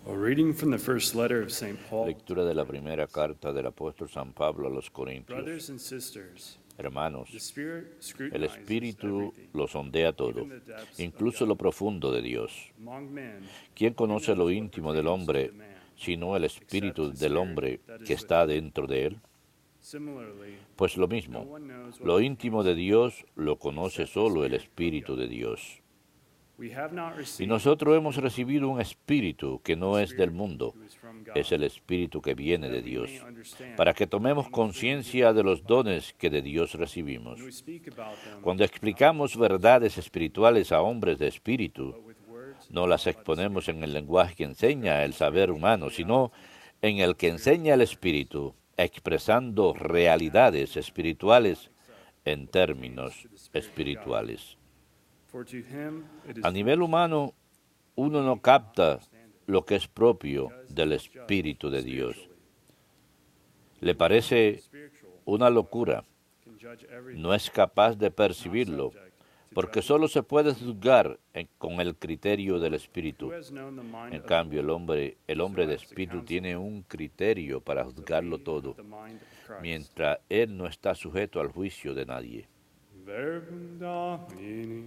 A reading from the first letter of St. Paul. Lectura de la primera carta del apóstol San Pablo a los Corintios. Brothers and sisters, Hermanos, the Spirit el scrutinizes Espíritu everything, lo sondea todo, even the depths of incluso God. lo profundo de Dios. Among men, ¿Quién who conoce knows lo what íntimo del pertains to hombre, the man, sino el espíritu except the del Spirit hombre that is que with está him? dentro de él? Similarly, Pues lo no mismo, one knows what lo íntimo de pertains to Dios lo conoce except the solo el Spirit of Espíritu God. de Dios. We have not Y received nosotros hemos the recibido un espíritu que no es del mundo, who is from God, es el espíritu que so viene de that we Dios, may understand para que the tomemos things that he conciencia de los has dones que de Dios recibimos. When we speak about them, Cuando explicamos verdades espirituales a hombres de espíritu, but with words no las taught by the exponemos Spirit, en el lenguaje que enseña el saber humano, sino en el que enseña el espíritu, expresando realidades espirituales en términos espirituales. for to him it is A nivel humano, uno no capta lo que es propio del Espíritu de Dios. Le parece una locura, no es capaz de percibirlo, porque solo se puede juzgar con el criterio del Espíritu. En cambio, el hombre de Espíritu tiene un criterio para juzgarlo todo, mientras él no está sujeto al juicio de nadie. Verbum Domini.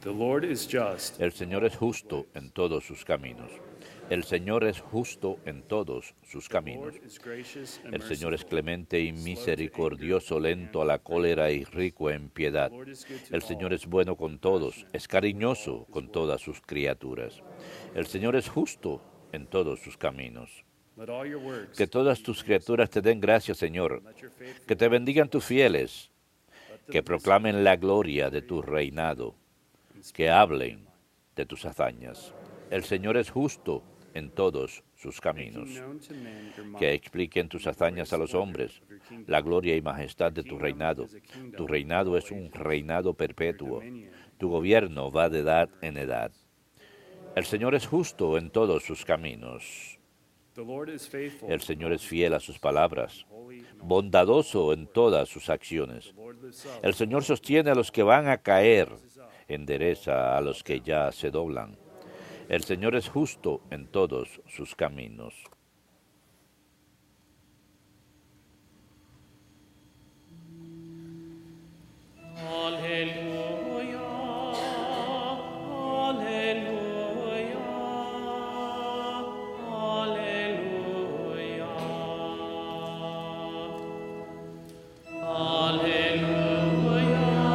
The Lord is just. El Señor es justo en todos sus caminos. El Señor es justo en todos sus The caminos. Lord is gracious and El Señor es merciful. clemente y misericordioso, lento a la cólera y rico en piedad. The Lord is good to El Señor all. es bueno con todos, es cariñoso con todas sus criaturas. El Señor es justo en todos sus caminos. Let all your works Que todas tus criaturas te den gracias, Señor. let your faithful Que te bendigan tus fieles. let them Que proclamen la gloria de tu reinado. Que hablen de tus hazañas. El Señor es justo en todos sus caminos. known to men your Que might. expliquen tus hazañas a los hombres, la gloria y majestad de tu reinado. Tu reinado es un reinado perpetuo. Tu gobierno va de edad en edad. El Señor es justo en todos sus caminos. The Lord is faithful. El Señor es fiel a sus palabras, Holy and all. bondadoso en todas sus acciones. The Lord lifts up. El Señor sostiene a los que van a caer, endereza a los que ya se doblan. El Señor es justo en todos sus caminos. Alleluia, alleluia, alleluia. Alleluia,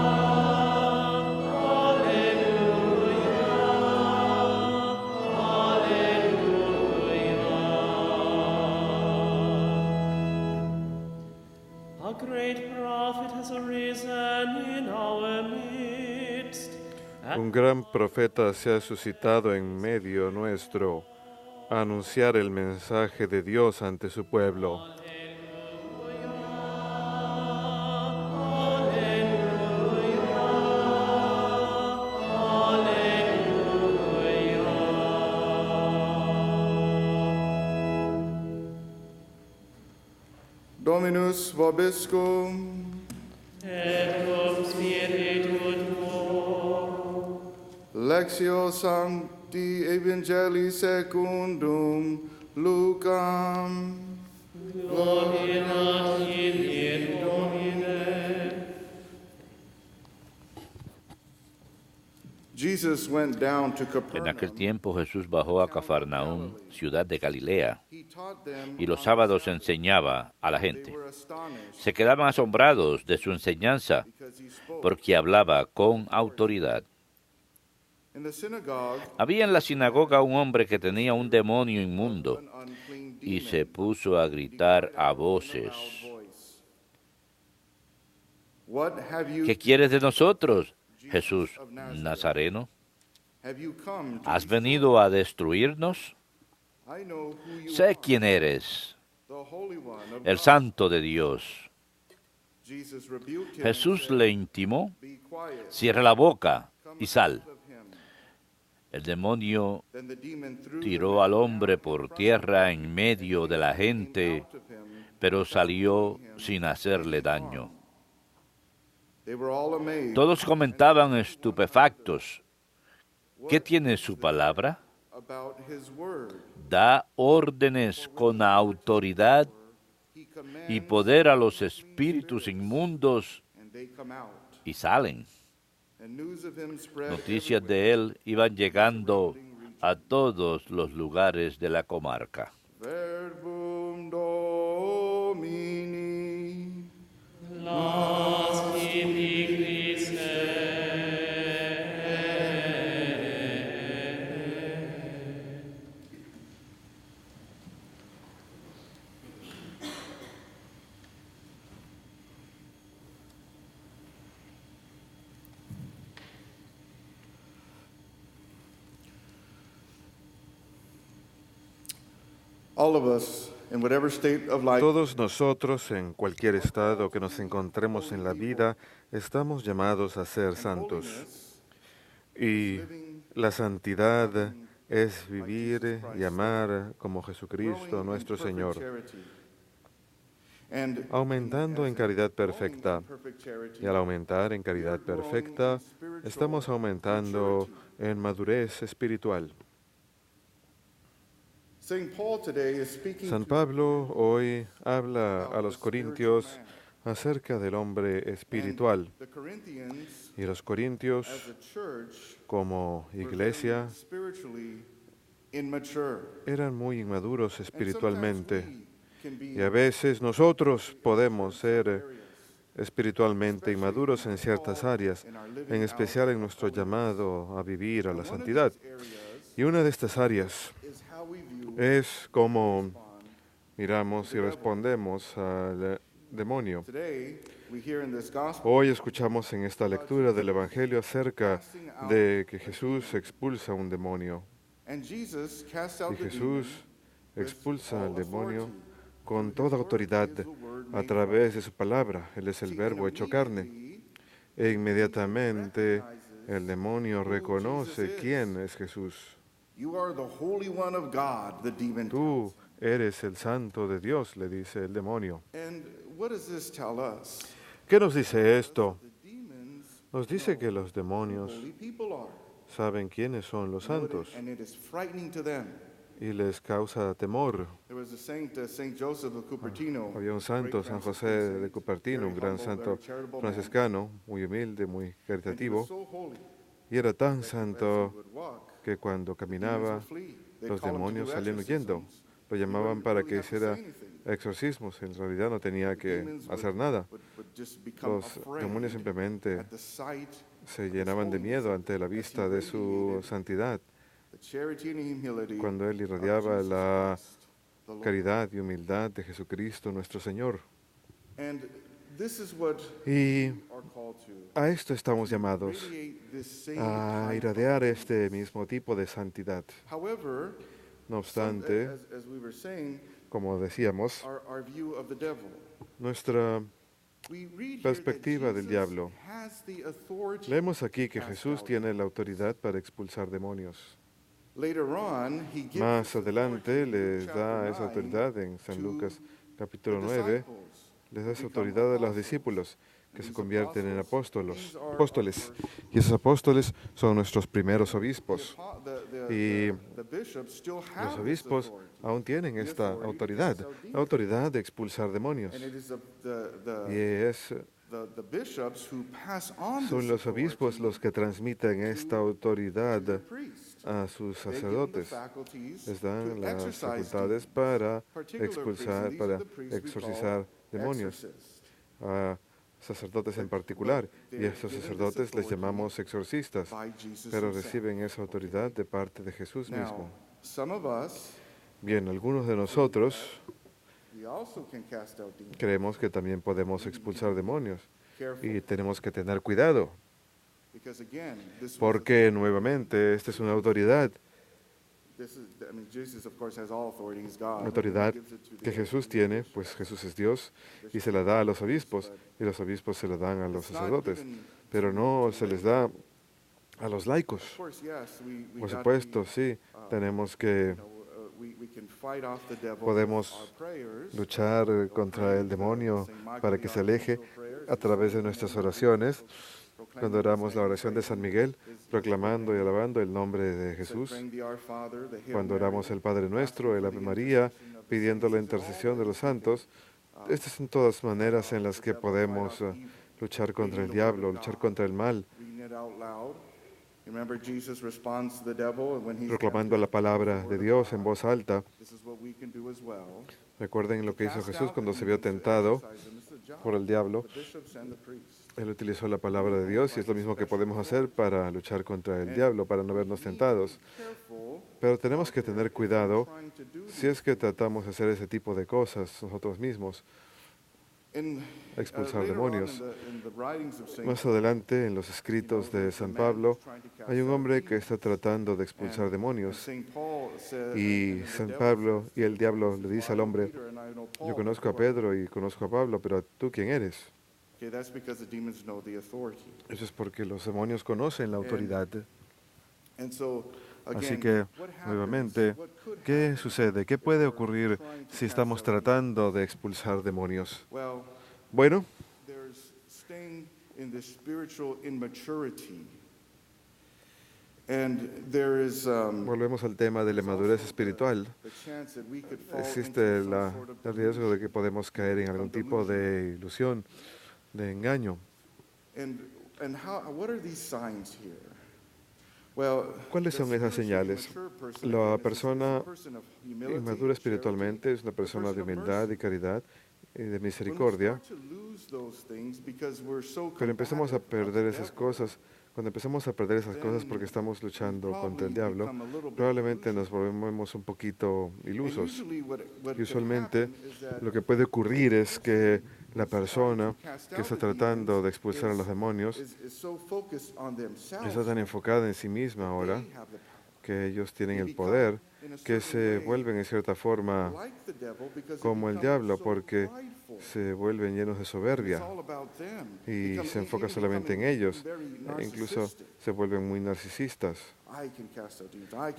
alleluia. A great prophet has arisen in our midst. Un gran profeta se ha suscitado en medio nuestro a anunciar el mensaje de Dios ante su pueblo. Dominus vobiscum. Et cum spiritu tuo. Lectio Sancti Evangelii secundum Lucam. Gloria tibi, Domine. Jesus went down to En Capernaum. aquel tiempo Jesús bajó a Cafarnaúm, ciudad de Galilea, He taught them y los on sábados the Sabbath. enseñaba a la They gente. were astonished Se quedaban asombrados de su enseñanza because he spoke. porque hablaba con autoridad. In the synagogue, Había en la sinagoga un hombre que tenía un demonio inmundo an unclean y demon se puso a gritar a voces. in a loud voice. What have you, ¿Qué quieres de nosotros, Jesús Nazareno? have you come to ¿Has destroy? venido a destruirnos? I know who you Sé are, quién eres, the Holy One of el God. Santo de Dios. Jesus rebuked him Jesús and said, le intimó, Be quiet, cierra la boca come y sal. out of him. El demonio Then the demon threw the tiró al man hombre down por in front of tierra him, en medio de la and came gente, out of him pero without salió hurting him sin hacerle any daño. harm. They were all amazed. Todos comentaban estupefactos. ¿Qué tiene su palabra? About his word. Da órdenes con autoridad He commands y poder a los espíritus inmundos and they come out. y salen. And news of him spread Noticias de él iban llegando a todos los lugares de la comarca. Verbum Domini. All of us, in whatever state of life, Todos nosotros, en cualquier estado que nos encontremos en la vida, estamos llamados a ser santos. Y la santidad es vivir y amar como Jesucristo nuestro Señor, aumentando en caridad perfecta. Y al aumentar en caridad perfecta, estamos aumentando en madurez espiritual. San Pablo hoy habla a los corintios acerca del hombre espiritual. Y los corintios, como iglesia, eran muy inmaduros espiritualmente. Y a veces nosotros podemos ser espiritualmente inmaduros en ciertas áreas, en especial en nuestro llamado a vivir a la santidad. Y una de estas áreas es cómo miramos y respondemos al demonio. Hoy escuchamos en esta lectura del Evangelio acerca de que Jesús expulsa un demonio. Y Jesús expulsa al demonio con toda autoridad a través de su palabra. Él es el Verbo hecho carne. E inmediatamente el demonio reconoce quién es Jesús. Tú eres el santo de Dios, le dice el demonio. ¿Qué nos dice esto? Nos dice que los demonios saben quiénes son los santos y les causa temor. Había un santo, San José de Cupertino, un gran santo franciscano, muy humilde, muy caritativo, y era tan santo que cuando caminaba, los demonios salían huyendo. Lo llamaban para que hiciera exorcismos. En realidad no tenía que hacer nada. Los demonios simplemente se llenaban de miedo ante la vista de su santidad. Cuando él irradiaba la caridad y humildad de Jesucristo nuestro Señor. Y a esto estamos llamados, a irradiar este mismo tipo de santidad. No obstante, como decíamos, nuestra perspectiva del diablo. Leemos aquí que Jesús tiene la autoridad para expulsar demonios. Más adelante les da esa autoridad en San Lucas capítulo 9. Les da esa autoridad a los discípulos que se convierten en apóstoles. Y esos apóstoles son nuestros primeros obispos. Y los obispos aún tienen esta autoridad, la autoridad de expulsar demonios. Y son los obispos los que transmiten esta autoridad a sus sacerdotes. Les dan las facultades para expulsar, para exorcizar demonios, a sacerdotes en particular, y a estos sacerdotes les llamamos exorcistas, pero reciben esa autoridad de parte de Jesús mismo. Bien, algunos de nosotros creemos que también podemos expulsar demonios, y tenemos que tener cuidado, porque nuevamente esta es una autoridad. La autoridad que Jesús tiene, pues Jesús es Dios y se la da a los obispos y los obispos se la dan a los sacerdotes, pero no se les da a los laicos. Por supuesto, sí, tenemos que Podemos luchar contra el demonio para que se aleje a través de nuestras oraciones. Cuando oramos la oración de San Miguel, proclamando y alabando el nombre de Jesús. Cuando oramos el Padre Nuestro, el Ave María, pidiendo la intercesión de los santos. Estas son todas maneras en las que podemos luchar contra el diablo, luchar contra el mal, proclamando la palabra de Dios en voz alta. Recuerden lo que hizo Jesús cuando se vio tentado por el diablo. Él utilizó la palabra de Dios y es lo mismo que podemos hacer para luchar contra el diablo, para no vernos tentados. Pero tenemos que tener cuidado si es que tratamos de hacer ese tipo de cosas nosotros mismos, expulsar demonios. Más adelante, en los escritos de San Pablo, hay un hombre que está tratando de expulsar demonios. Y San Pablo y el diablo le dice al hombre, yo conozco a Pedro y conozco a Pablo, pero ¿tú quién eres? Eso es porque los demonios conocen la autoridad. Así que, nuevamente, ¿qué sucede? ¿Qué puede ocurrir si estamos tratando de expulsar demonios? Bueno, volvemos al tema de la madurez espiritual. Existe el riesgo de que podemos caer en algún tipo de ilusión, de engaño. ¿Cuáles son esas señales? La persona inmadura espiritualmente es una persona de humildad y caridad y de misericordia. Pero empezamos a perder esas cosas. Cuando empezamos a perder esas cosas porque estamos luchando contra el diablo, probablemente nos volvemos un poquito ilusos. Y usualmente lo que puede ocurrir es que la persona que está tratando de expulsar a los demonios está tan enfocada en sí misma ahora que ellos tienen el poder, que se vuelven en cierta forma como el diablo porque se vuelven llenos de soberbia y se enfoca solamente en ellos. E incluso se vuelven muy narcisistas.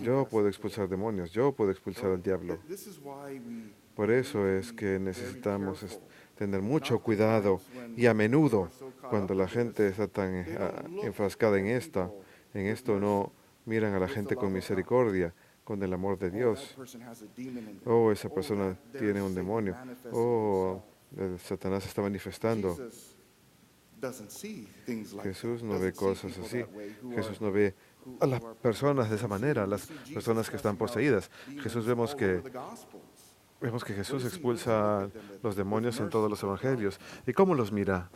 Yo puedo expulsar demonios, yo puedo expulsar al diablo. Por eso es que necesitamos tener mucho cuidado y a menudo cuando la gente está tan enfrascada en esto no miran a la gente con misericordia, con el amor de Dios. Oh, esa persona tiene un demonio. Oh, Satanás está manifestando. Jesús no ve cosas así. Jesús no ve a las personas de esa manera, las personas que están poseídas. Vemos que Jesús expulsa los demonios en todos los evangelios. ¿Y cómo los mira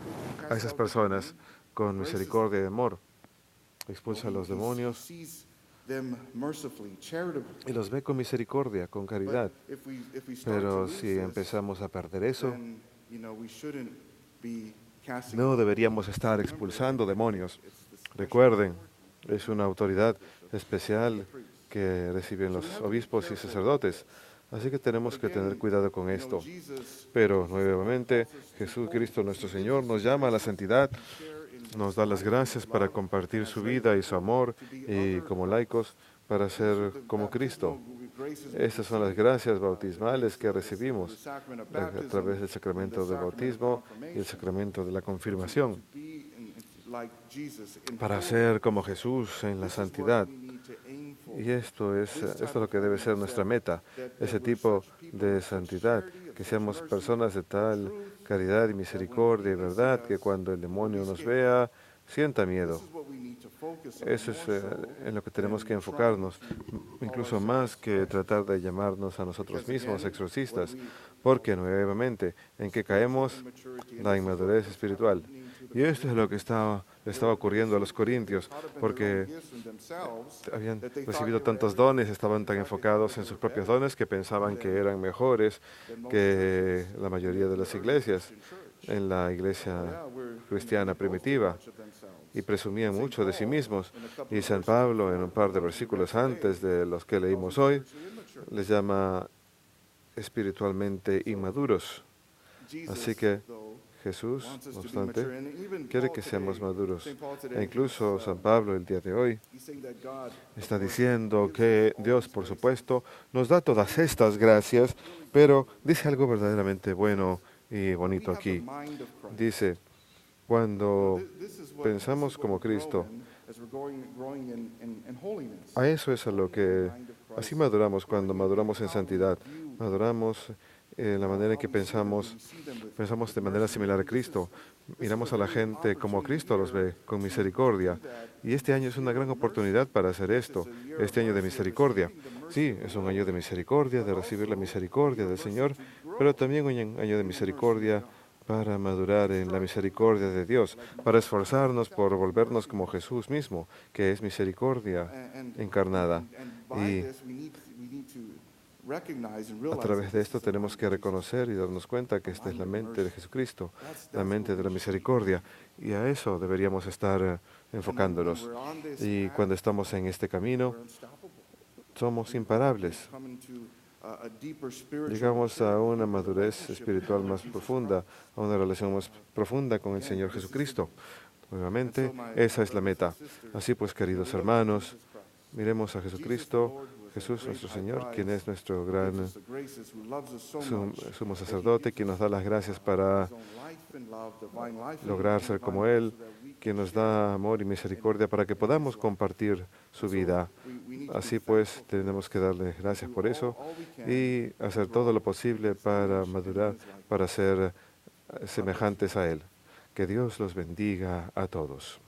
a esas personas? Con misericordia y amor. Expulsa a los demonios y los ve con misericordia, con caridad. Pero si empezamos a perder eso, no deberíamos estar expulsando demonios. Recuerden, es una autoridad especial que reciben los obispos y sacerdotes. Así que tenemos que tener cuidado con esto. Pero nuevamente, Jesucristo nuestro Señor nos llama a la santidad, nos da las gracias para compartir su vida y su amor, y como laicos, para ser como Cristo. Estas son las gracias bautismales que recibimos a través del sacramento del bautismo y el sacramento de la confirmación. Para ser como Jesús en la santidad. Y esto es lo que debe ser nuestra meta, ese tipo de santidad, que seamos personas de tal caridad y misericordia y verdad que cuando el demonio nos vea, sienta miedo. Eso es en lo que tenemos que enfocarnos, incluso más que tratar de llamarnos a nosotros mismos exorcistas, porque nuevamente, ¿en qué caemos? La inmadurez espiritual. Y esto es lo que estaba ocurriendo a los corintios, porque habían recibido tantos dones, estaban tan enfocados en sus propios dones que pensaban que eran mejores que la mayoría de las iglesias, en la iglesia cristiana primitiva, y presumían mucho de sí mismos. Y San Pablo, en un par de versículos antes de los que leímos hoy, les llama espiritualmente inmaduros. Así que Jesús, no obstante, quiere que seamos maduros. E incluso San Pablo el día de hoy está diciendo que Dios, por supuesto, nos da todas estas gracias, pero dice algo verdaderamente bueno y bonito aquí. Dice, cuando pensamos como Cristo, a eso es a lo que así maduramos cuando maduramos en santidad. Maduramos en la manera en que pensamos de manera similar a Cristo. Miramos a la gente como Cristo los ve, con misericordia. Y este año es una gran oportunidad para hacer esto, este año de misericordia. Sí, es un año de misericordia, de recibir la misericordia del Señor, pero también un año de misericordia para madurar en la misericordia de Dios, para esforzarnos por volvernos como Jesús mismo, que es misericordia encarnada. Y a través de esto tenemos que reconocer y darnos cuenta que esta es la mente de Jesucristo, la mente de la misericordia, y a eso deberíamos estar enfocándonos. Y cuando estamos en este camino, somos imparables. Llegamos a una madurez espiritual más profunda, a una relación más profunda con el Señor Jesucristo. Nuevamente, esa es la meta. Así pues, queridos hermanos, miremos a Jesucristo, Jesús nuestro Señor, quien es nuestro gran sumo sacerdote, quien nos da las gracias para lograr ser como Él, quien nos da amor y misericordia para que podamos compartir su vida. Así pues, tenemos que darle gracias por eso y hacer todo lo posible para madurar, para ser semejantes a Él. Que Dios los bendiga a todos.